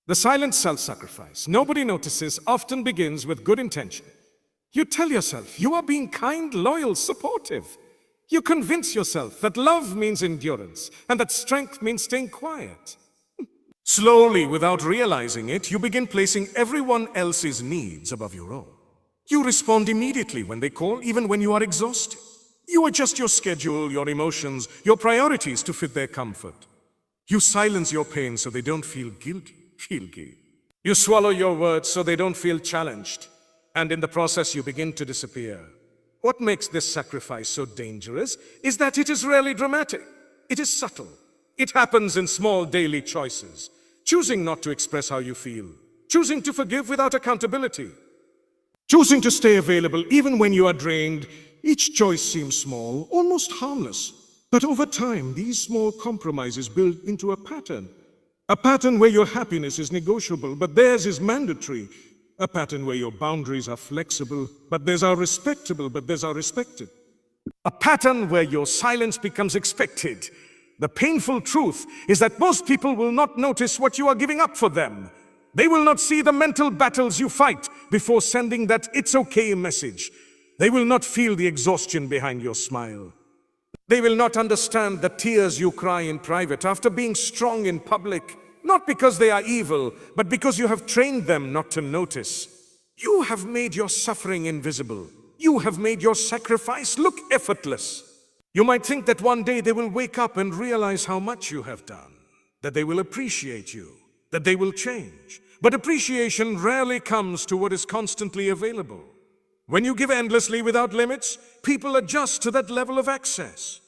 The silent self-sacrifice nobody notices often begins with good intention. You tell yourself you are being kind, loyal, supportive. You convince yourself that love means endurance and that strength means staying quiet. Slowly, without realizing it, you begin placing everyone else's needs above your own. You respond immediately when they call, even when you are exhausted. You adjust your schedule, your emotions, your priorities to fit their comfort. You silence your pain so they don't feel guilty. You swallow your words so they don't feel challenged. And in the process, you begin to disappear. What makes this sacrifice so dangerous is that it is rarely dramatic. It is subtle. It happens in small daily choices. Choosing not to express how you feel. Choosing to forgive without accountability. Choosing to stay available even when you are drained. Each choice seems small, almost harmless. But over time, these small compromises build into a pattern. A pattern where your happiness is negotiable, but theirs is mandatory. A pattern where your boundaries are flexible, but theirs are respectable, but theirs are respected. A pattern where your silence becomes expected. The painful truth is that most people will not notice what you are giving up for them. They will not see the mental battles you fight before sending that "it's okay" message. They will not feel the exhaustion behind your smile. They will not understand the tears you cry in private after being strong in public, not because they are evil, but because you have trained them not to notice. You have made your suffering invisible. You have made your sacrifice look effortless. You might think that one day they will wake up and realize how much you have done, that they will appreciate you, that they will change. But appreciation rarely comes to what is constantly available. When you give endlessly without limits, people adjust to that level of access.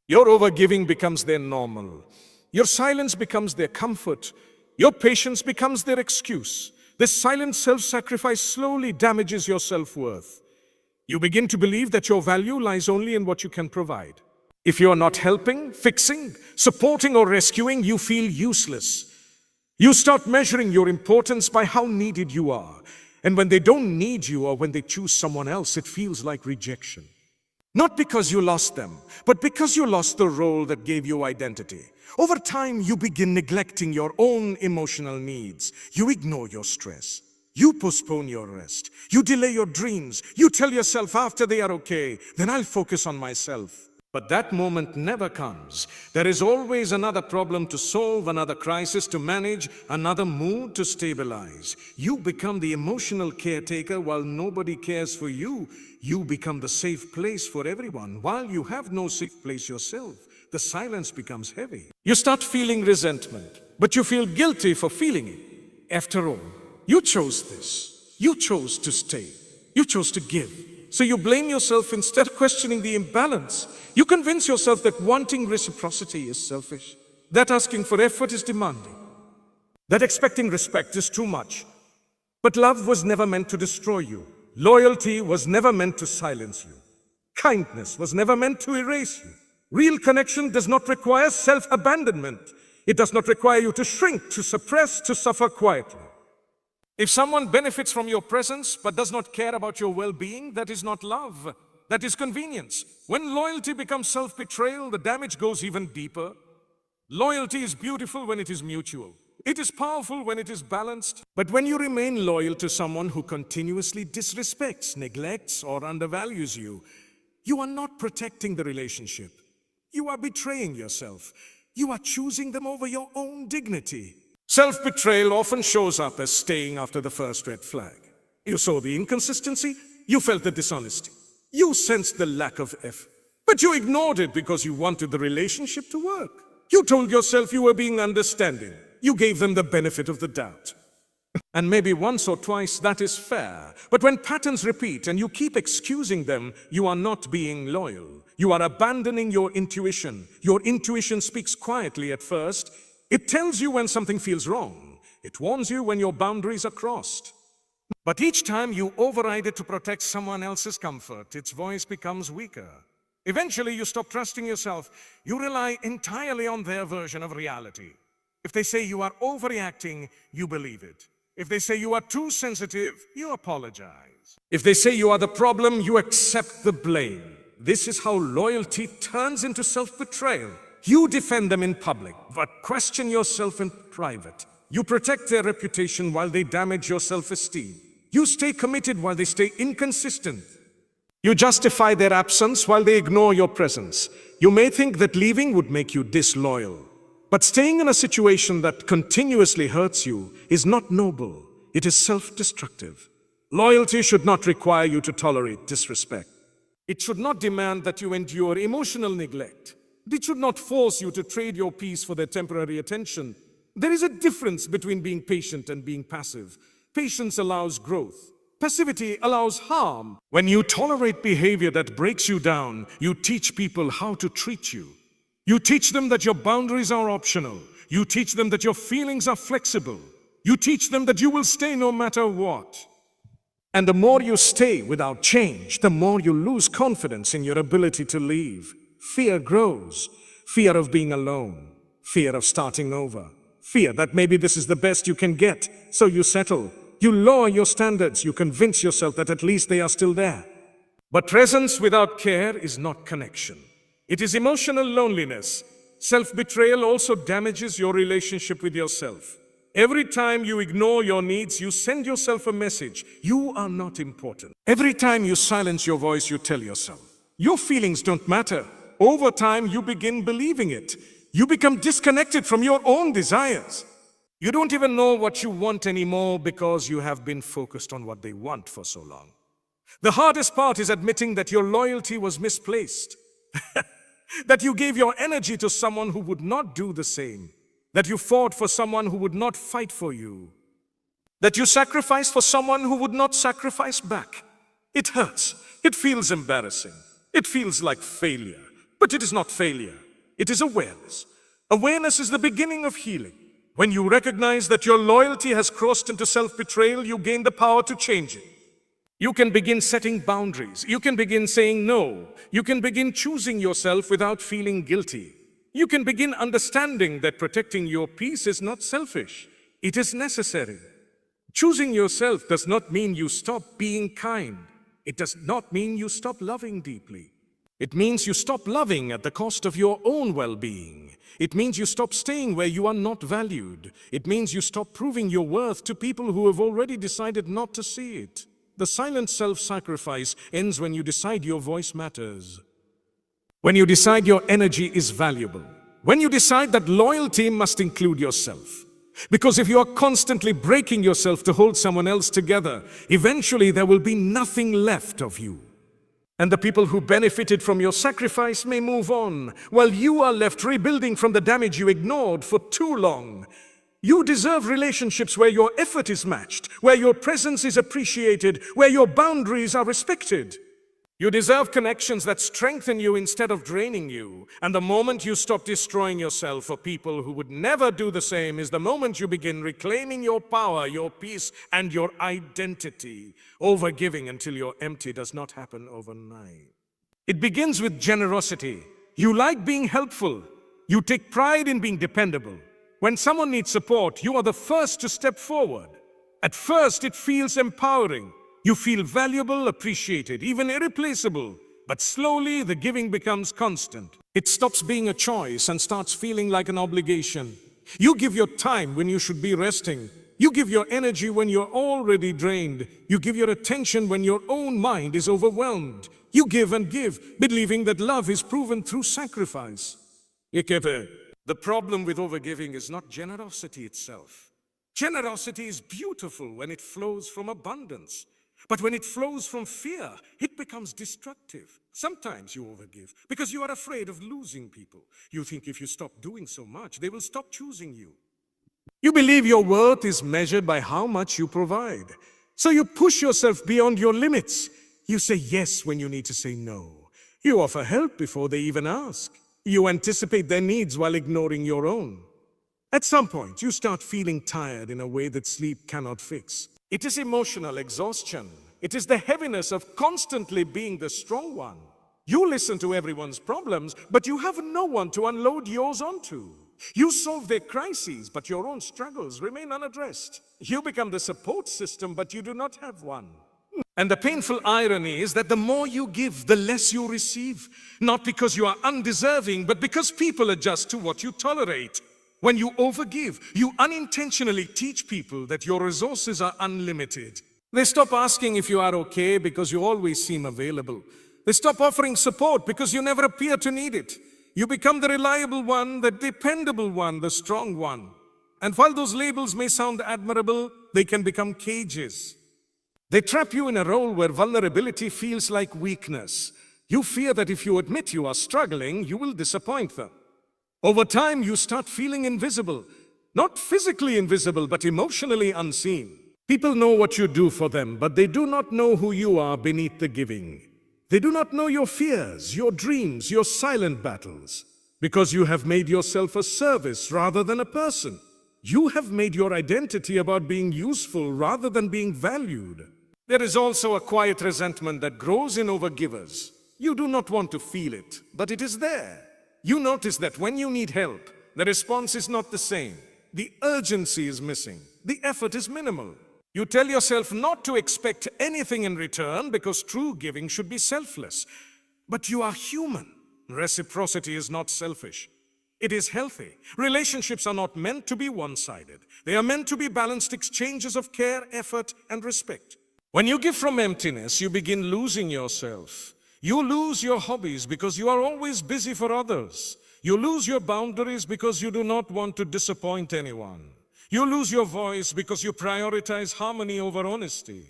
Your overgiving becomes their normal. Your silence becomes their comfort. Your patience becomes their excuse. This silent self-sacrifice slowly damages your self-worth. You begin to believe that your value lies only in what you can provide. If you are not helping, fixing, supporting, or rescuing, you feel useless. You start measuring your importance by how needed you are. And when they don't need you or when they choose someone else, it feels like rejection. Not because you lost them, but because you lost the role that gave you identity. Over time, you begin neglecting your own emotional needs. You ignore your stress. You postpone your rest. You delay your dreams. You tell yourself after they are okay, then I'll focus on myself. But that moment never comes. There is always another problem to solve, another crisis to manage, another mood to stabilize. You become the emotional caretaker while nobody cares for you. You become the safe place for everyone while you have no safe place yourself. The silence becomes heavy. You start feeling resentment, but you feel guilty for feeling it. After all, you chose this. You chose to stay. You chose to give. So you blame yourself instead of questioning the imbalance. You convince yourself that wanting reciprocity is selfish, that asking for effort is demanding, that expecting respect is too much. But love was never meant to destroy you. Loyalty was never meant to silence you. Kindness was never meant to erase you. Real connection does not require self-abandonment. It does not require you to shrink, to suppress, to suffer quietly. If someone benefits from your presence but does not care about your well-being, that is not love. That is convenience. When loyalty becomes self-betrayal, the damage goes even deeper. Loyalty is beautiful when it is mutual. It is powerful when it is balanced. But when you remain loyal to someone who continuously disrespects, neglects, or undervalues you, you are not protecting the relationship. You are betraying yourself. You are choosing them over your own dignity. Self-betrayal often shows up as staying after the first red flag. You saw the inconsistency, you felt the dishonesty, you sensed the lack of effort. But you ignored it because you wanted the relationship to work. You told yourself you were being understanding. You gave them the benefit of the doubt. And maybe once or twice that is fair. But when patterns repeat and you keep excusing them, you are not being loyal. You are abandoning your intuition. Your intuition speaks quietly at first. It tells you when something feels wrong. It warns you when your boundaries are crossed. But each time you override it to protect someone else's comfort, its voice becomes weaker. Eventually, you stop trusting yourself. You rely entirely on their version of reality. If they say you are overreacting, you believe it. If they say you are too sensitive, you apologize. If they say you are the problem, you accept the blame. This is how loyalty turns into self-betrayal. You defend them in public, but question yourself in private. You protect their reputation while they damage your self-esteem. You stay committed while they stay inconsistent. You justify their absence while they ignore your presence. You may think that leaving would make you disloyal, but staying in a situation that continuously hurts you is not noble. It is self-destructive. Loyalty should not require you to tolerate disrespect. It should not demand that you endure emotional neglect. It should not force you to trade your peace for their temporary attention. There is a difference between being patient and being passive. Patience allows growth. Passivity allows harm. When you tolerate behavior that breaks you down, you teach people how to treat you. You teach them that your boundaries are optional. You teach them that your feelings are flexible. You teach them that you will stay no matter what. And the more you stay without change, the more you lose confidence in your ability to leave. Fear grows. Fear of being alone. Fear of starting over. Fear that maybe this is the best you can get, so you settle. You lower your standards. You convince yourself that at least they are still there. But presence without care is not connection. It is emotional loneliness. Self-betrayal also damages your relationship with yourself. Every time you ignore your needs, you send yourself a message. You are not important. Every time you silence your voice, you tell yourself, your feelings don't matter. Over time, you begin believing it. You become disconnected from your own desires. You don't even know what you want anymore because you have been focused on what they want for so long. The hardest part is admitting that your loyalty was misplaced. That you gave your energy to someone who would not do the same. That you fought for someone who would not fight for you. That you sacrificed for someone who would not sacrifice back. It hurts. It feels embarrassing. It feels like failure. But it is not failure. It is awareness. Awareness is the beginning of healing. When you recognize that your loyalty has crossed into self-betrayal, you gain the power to change it. You can begin setting boundaries. You can begin saying no. You can begin choosing yourself without feeling guilty. You can begin understanding that protecting your peace is not selfish. It is necessary. Choosing yourself does not mean you stop being kind. It does not mean you stop loving deeply. It means you stop loving at the cost of your own well-being. It means you stop staying where you are not valued. It means you stop proving your worth to people who have already decided not to see it. The silent self-sacrifice ends when you decide your voice matters. When you decide your energy is valuable. When you decide that loyalty must include yourself. Because if you are constantly breaking yourself to hold someone else together, eventually there will be nothing left of you. And the people who benefited from your sacrifice may move on, while you are left rebuilding from the damage you ignored for too long. You deserve relationships where your effort is matched, where your presence is appreciated, where your boundaries are respected. You deserve connections that strengthen you instead of draining you. And the moment you stop destroying yourself for people who would never do the same is the moment you begin reclaiming your power, your peace, and your identity. Overgiving until you're empty does not happen overnight. It begins with generosity. You like being helpful. You take pride in being dependable. When someone needs support, you are the first to step forward. At first, it feels empowering. You feel valuable, appreciated, even irreplaceable. But slowly, the giving becomes constant. It stops being a choice and starts feeling like an obligation. You give your time when you should be resting. You give your energy when you're already drained. You give your attention when your own mind is overwhelmed. You give and give, believing that love is proven through sacrifice. The problem with overgiving is not generosity itself. Generosity is beautiful when it flows from abundance. But when it flows from fear, it becomes destructive. Sometimes you overgive because you are afraid of losing people. You think if you stop doing so much, they will stop choosing you. You believe your worth is measured by how much you provide. So you push yourself beyond your limits. You say yes when you need to say no. You offer help before they even ask. You anticipate their needs while ignoring your own. At some point, you start feeling tired in a way that sleep cannot fix. It is emotional exhaustion. It is the heaviness of constantly being the strong one. You listen to everyone's problems, but you have no one to unload yours onto. You solve their crises, but your own struggles remain unaddressed. You become the support system, but you do not have one. And the painful irony is that the more you give, the less you receive. Not because you are undeserving, but because people adjust to what you tolerate. When you overgive, you unintentionally teach people that your resources are unlimited. They stop asking if you are okay because you always seem available. They stop offering support because you never appear to need it. You become the reliable one, the dependable one, the strong one. And while those labels may sound admirable, they can become cages. They trap you in a role where vulnerability feels like weakness. You fear that if you admit you are struggling, you will disappoint them. Over time, you start feeling invisible. Not physically invisible, but emotionally unseen. People know what you do for them, but they do not know who you are beneath the giving. They do not know your fears, your dreams, your silent battles. Because you have made yourself a service rather than a person. You have made your identity about being useful rather than being valued. There is also a quiet resentment that grows in overgivers. You do not want to feel it, but it is there. You notice that when you need help, the response is not the same. The urgency is missing. The effort is minimal. You tell yourself not to expect anything in return because true giving should be selfless. But you are human. Reciprocity is not selfish. It is healthy. Relationships are not meant to be one-sided. They are meant to be balanced exchanges of care, effort, and respect. When you give from emptiness, you begin losing yourself. You lose your hobbies because you are always busy for others. You lose your boundaries because you do not want to disappoint anyone. You lose your voice because you prioritize harmony over honesty.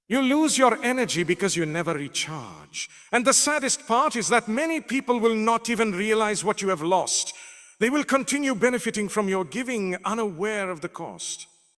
You lose your energy because you never recharge. And the saddest part is that many people will not even realize what you have lost. They will continue benefiting from your giving, unaware of the cost.